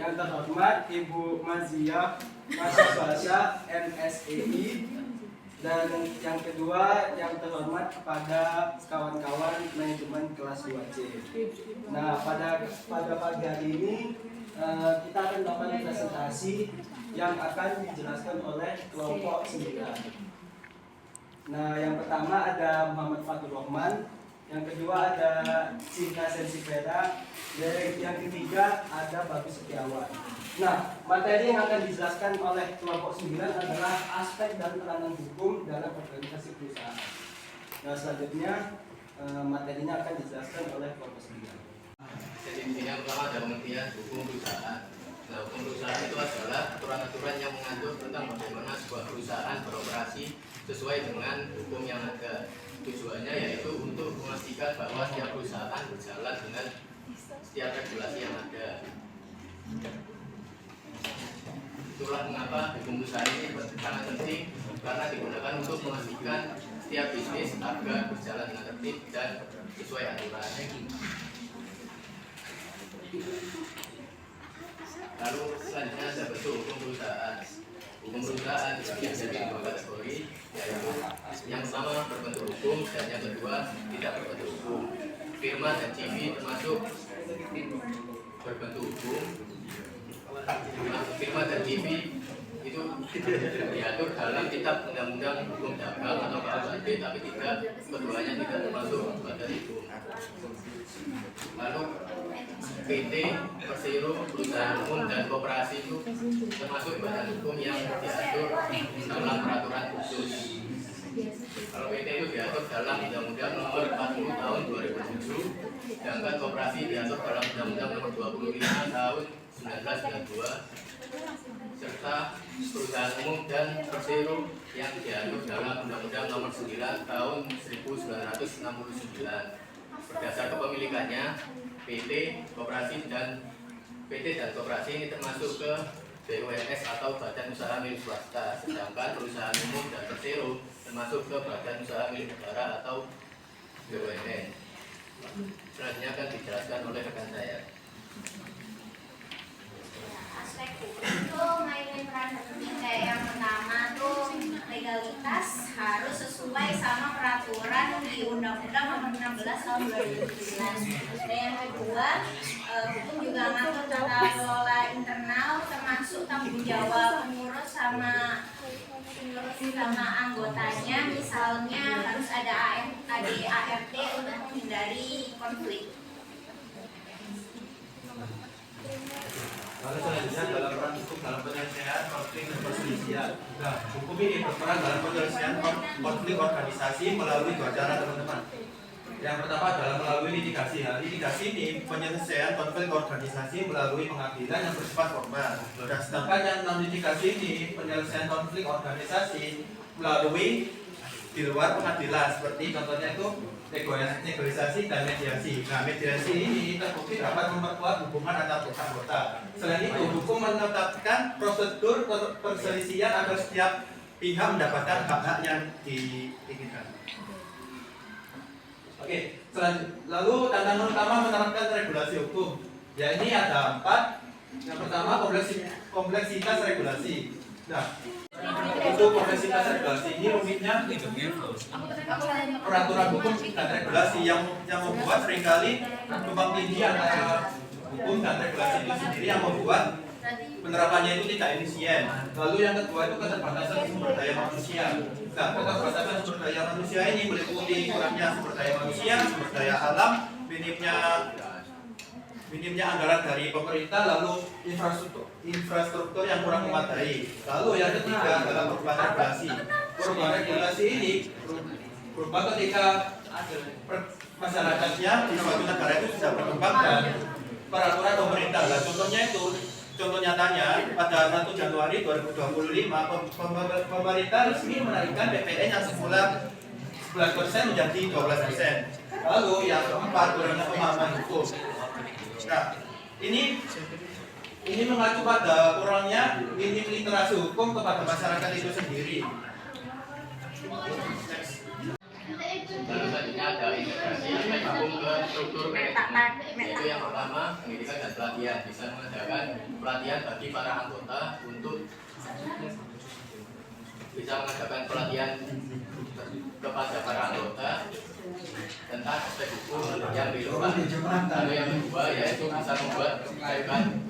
Yang terhormat Ibu Mazia, mahasiswa MSEI. Dan yang kedua, yang terhormat kepada kawan-kawan manajemen kelas 2C. Nah, pada pagi hari ini kita akan melakukan presentasi yang akan dijelaskan oleh kelompok 9. Nah, yang pertama ada Muhammad Fatur Rahman, yang kedua ada Cinta Sensivera, dan yang ketiga ada Bagus Setiawan. Nah, materi yang akan dijelaskan oleh kelompok 9 adalah aspek dan peranan hukum dalam organisasi perusahaan. Nah, selanjutnya materinya akan dijelaskan oleh kelompok 9. Jadi intinya pertama ada pengertian hukum perusahaan. Nah, hukum perusahaan itu adalah aturan-aturan yang mengatur tentang bagaimana sebuah perusahaan beroperasi sesuai dengan hukum yang ada. Tujuannya yaitu untuk memastikan bahwa setiap perusahaan berjalan dengan setiap regulasi yang ada. Itulah mengapa hukum perusahaan ini sangat penting, karena digunakan untuk memastikan setiap bisnis agar berjalan dengan tertib dan sesuai aturan. Lalu selanjutnya ada bentuk hukum perusahaan. Hukum perusahaan dibagi menjadi dua kategori, yaitu yang pertama berbentuk hukum dan yang kedua tidak berbentuk hukum. Firma dan CV termasuk berbentuk hukum. Firma dan CV itu diatur dalam kitab undang-undang hukum dagang atau KUHP, tapi keduanya tidak termasuk badan hukum. Lalu PT, Persero, perusahaan umum dan koperasi itu termasuk badan hukum yang diatur dalam peraturan khusus. Kalau PT itu diatur dalam Undang-Undang Nomor 40 Tahun 2007, sedangkan koperasi diatur dalam Undang-Undang Nomor 25 Tahun 1992, serta perusahaan umum dan Persero yang diatur dalam Undang-Undang Nomor 9 Tahun 1969. Berdasar kepemilikannya, PT dan koperasi ini termasuk ke BUMS atau Badan Usaha Milik Swasta, sedangkan perusahaan umum dan Persero termasuk ke Badan Usaha Milik Negara atau BUMN. Selanjutnya akan dijelaskan oleh rekan saya. Aspek hukum itu mainin peran penting. Kayak yang pertama tuh legalitas harus sesuai sama peraturan di Undang-Undang Nomor 16 Tahun 2017. Dan yang kedua, hukum juga mengatur tata kelola internal, termasuk tanggung jawab pengurus sama anggotanya. Misalnya harus ada ART untuk menghindari konflik. Lalu selanjutnya dalam peran hukum dalam penyelesaian konflik dan perselisihan. Nah, hukum ini berperan dalam penyelesaian konflik organisasi melalui dua cara, teman-teman. Yang pertama adalah melalui litigasi. Nah, litigasi ini penyelesaian konflik organisasi melalui pengadilan yang bersifat formal. Dan sedangkan yang non litigasi ini penyelesaian konflik organisasi melalui di luar pengadilan, seperti contohnya itu negosiasi dan mediasi. Nah, mediasi ini terbukti dapat memperkuat hubungan antar anggota. Selain itu, hukum menetapkan prosedur perselisihan agar setiap pihak mendapatkan hak-hak yang diinginkan. Oke, lalu tantangan utama menerapkan regulasi hukum. Ya, ini ada 4. Yang pertama kompleksitas regulasi. Nah, untuk kompleksitas regulasi ini rumitnya peraturan hukum dan regulasi yang membuat seringkali tumpang tindih antara hukum dan regulasi itu sendiri, yang membuat penerapannya itu tidak efisien. Lalu yang kedua itu keterbatasan sumber daya manusia. Nah, keterbatasan sumber daya manusia ini meliputi kurangnya sumber daya manusia, sumber daya alam, minimnya anggaran dari pemerintah, lalu infrastruktur yang kurang memadai. Lalu yang ketiga adalah perubahan regulasi. Perubahan regulasi ini berubah ketika masyarakatnya di suatu negara itu sudah berkembang dan peraturan pemerintah. Nah, contoh nyatanya pada 1 Januari 2025 pemerintah resmi menaikkan PPN yang semula 11% menjadi 12%. Lalu yang keempat, kurangnya pemahaman hukum. Nah, ini mengacu pada kurangnya minim literasi hukum kepada masyarakat itu sendiri. Lalu selanjutnya ada integrasi aspek hukum ke struktur manajemen, yaitu yang pertama pendidikan dan pelatihan. pelatihan, bisa mengadakan pelatihan bagi para anggota untuk bisa mengadakan pelatihan kepada para anggota tentang aspek hukum yang relevan. Lalu yang kedua yaitu bisa membuat kebijakan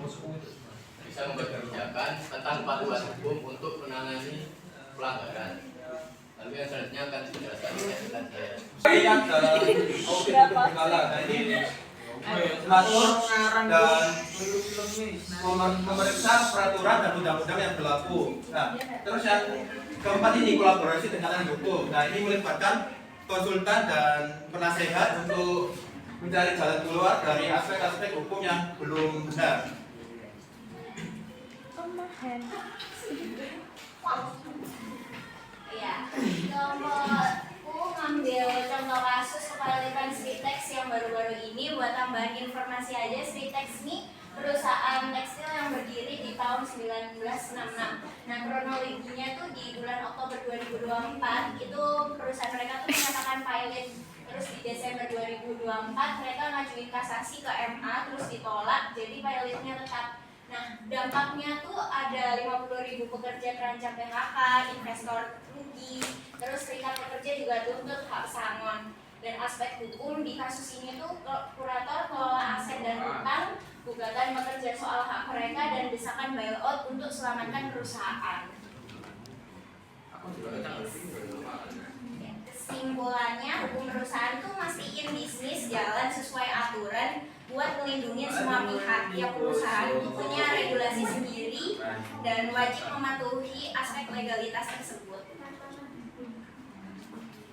tentang kepatuhan hukum untuk menangani pelanggaran. Lalu yang selanjutnya akan dijelaskan oleh rekan saya. Yang dalam audit berkala, nah ini mengatur dan memeriksa peraturan dan undang-undang yang berlaku. Nah, terus yang keempat ini kolaborasi dengan ahli hukum. Nah, ini melibatkan konsultan dan penasehat untuk mencari jalan keluar dari aspek-aspek hukum yang belum benar. Ya, aku ngambil contoh kasus kepemilikan Sritex yang baru-baru ini buat tambahan informasi aja. Sritex ini perusahaan tekstil yang berdiri di tahun 1966. Nah, kronologinya tuh di bulan Oktober 2024 itu perusahaan mereka tuh menyatakan pilot. Terus di Desember 2024 mereka ngajuin kasasi ke MA terus ditolak, jadi pilotnya tetap. Nah, dampaknya tuh ada 50.000 pekerja terancam PHK, investor rugi, terus serikat pekerja juga tuntut hak pesangon. Dan aspek hukum di kasus ini tuh kurator kelola aset dan utang, gugatan pekerja soal hak mereka, dan desakan bailout untuk selamatkan perusahaan. Kesimpulannya, hukum perusahaan tuh mastiin bisnis jalan sesuai aturan buat melindungi semua pihak. Tiap perusahaan itu punya regulasi sendiri dan wajib mematuhi aspek legalitas tersebut.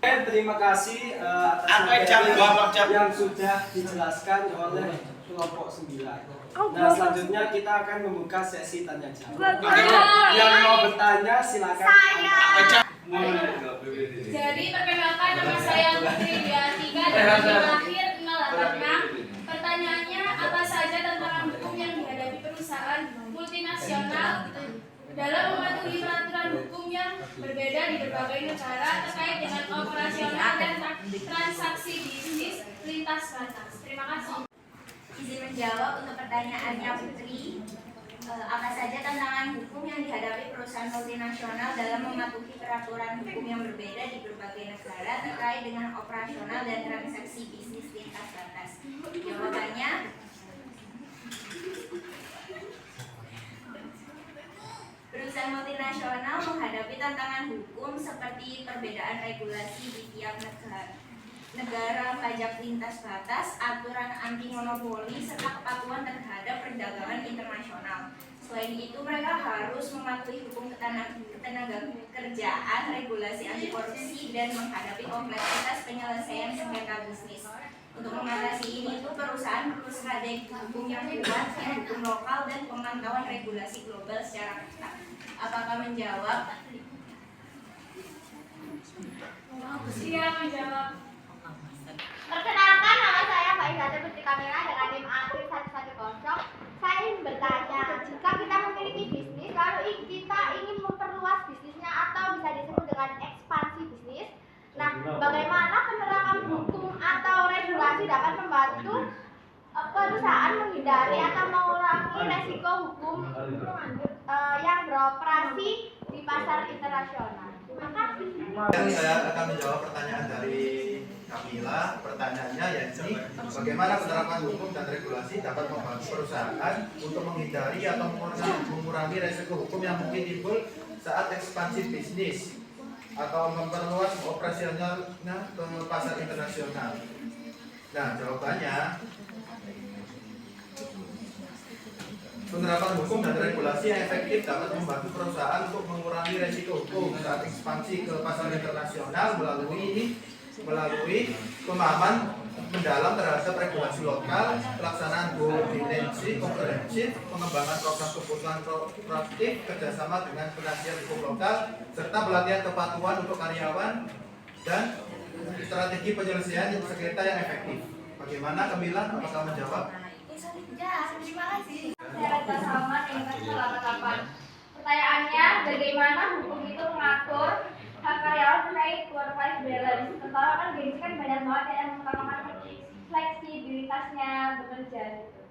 Terima kasih atas materi yang sudah dijelaskan oleh kelompok 9. Nah, selanjutnya kita akan membuka sesi tanya jawab. Yang mau bertanya silakan. Jadi perkenalkan, nama saya Putri Diatika dari lahir 086. Pertanyaannya, apa saja tantangan hukum yang dihadapi perusahaan multinasional dalam mematuhi peraturan hukum yang berbeda di berbagai negara terkait dengan operasional dan transaksi bisnis lintas batas? Terima kasih. Izin menjawab untuk pertanyaannya Putri. Apa saja tantangan hukum yang dihadapi perusahaan multinasional dalam mematuhi peraturan hukum yang berbeda di berbagai negara terkait dengan operasional dan transaksi bisnis lintas batas? Jawabannya, perusahaan multinasional menghadapi tantangan hukum seperti perbedaan regulasi di tiap negara, pajak lintas batas, aturan anti monopoli, serta kepatuhan terhadap perdagangan internasional. Selain itu, mereka harus mematuhi hukum ketenagakerjaan, regulasi anti korupsi, dan menghadapi kompleksitas penyelesaian sengketa bisnis. Untuk mengatasi ini tuh perusahaan perlu strategi hukum yang kuat, hukum lokal, dan pemantauan regulasi global secara ketat. Apakah menjawab? Siap menjawab. Perkenalkan, nama saya Faizah Putri Kamila dengan NIM Aktif 110. Saya ingin bertanya, jika kita memiliki bisnis lalu kita ingin memperluas bisnisnya atau bisa disebut dengan ekspansi bisnis, nah bagaimana penerapan hukum atau regulasi dapat membantu perusahaan menghindari atau mengurangi resiko hukum yang beroperasi di pasar internasional? Terima kasih. Saya akan menjawab pertanyaan dari Kamila. Pertanyaannya yakni bagaimana penerapan hukum dan regulasi dapat membantu perusahaan untuk menghindari atau mengurangi resiko hukum yang mungkin timbul saat ekspansi bisnis atau memperluas operasionalnya ke pasar internasional. Nah, jawabannya, penerapan hukum dan regulasi yang efektif dapat membantu perusahaan untuk mengurangi resiko hukum saat ekspansi ke pasar internasional melalui pemahaman mendalam terhadap regulasi lokal, pelaksanaan koordinasi komprehensif, pengembangan program keputusan proaktif, kerjasama dengan penasihat hukum lokal, serta pelatihan kepatuhan untuk karyawan dan strategi penyelesaian sengketa yang efektif. Bagaimana Kamila? Apakah menjawab? Ya, terima kasih. Saya Rata Salman, Universitas 88. Pertanyaannya, bagaimana hukum itu mengatur hak karyawan terkait work-life balance? Terutama kan gengsi kan banyak banget yang mengutamakan fleksibilitasnya bekerja gitu.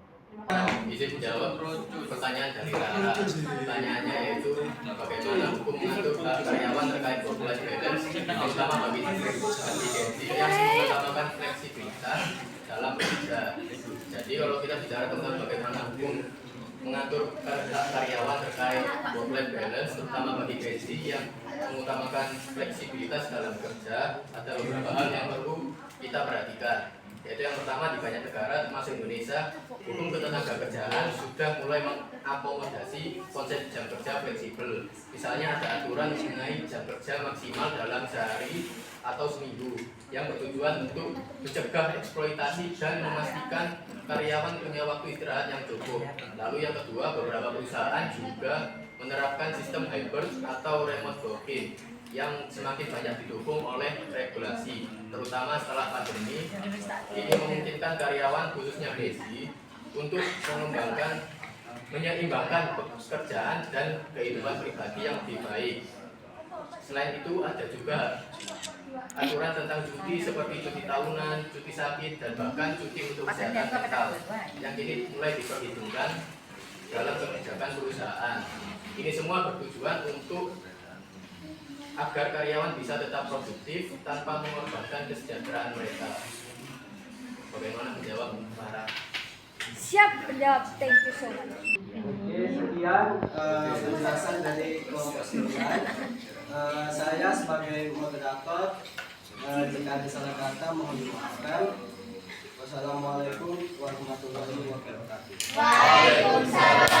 Izin menjawab pertanyaan dari Rara. Pertanyaannya yaitu bagaimana hukum mengatur karyawan terkait work-life balance, terutama bagi kontingensi yang mengutamakan fleksibilitas dalam bekerja. Jadi kalau kita bicara tentang bagaimana hukum mengatur karyawan terkait work-life balance, terutama bagi gaji yang mengutamakan fleksibilitas dalam bekerja, ada beberapa hal yang perlu kita perhatikan. Yaitu yang pertama, di banyak negara termasuk Indonesia, hukum ketenagakerjaan sudah mulai mengakomodasi konsep jam kerja fleksibel. Misalnya ada aturan mengenai jam kerja maksimal dalam sehari atau seminggu yang bertujuan untuk mencegah eksploitasi dan memastikan karyawan punya waktu istirahat yang cukup. Lalu yang kedua, beberapa perusahaan juga menerapkan sistem hybrid atau remote working yang semakin banyak didukung oleh regulasi, terutama setelah pandemi. Ini memungkinkan karyawan khususnya BSI untuk menyeimbangkan pekerjaan dan kehidupan pribadi yang lebih baik. Selain itu ada juga aturan tentang cuti seperti cuti tahunan, cuti sakit, dan bahkan cuti untuk kesehatan mental yang kini mulai diperhitungkan dalam kebijakan perusahaan. Ini semua bertujuan untuk agar karyawan bisa tetap produktif tanpa mengorbankan kesejahteraan mereka. Bagaimana menjawab para? Siap menjawab, thank you so much. Oke, sekian penjelasan dari kelompok 9. Saya sebagai moderator, jika ada salah kata mohon dimaafkan. Wassalamualaikum warahmatullahi wabarakatuh. Waalaikumsalam.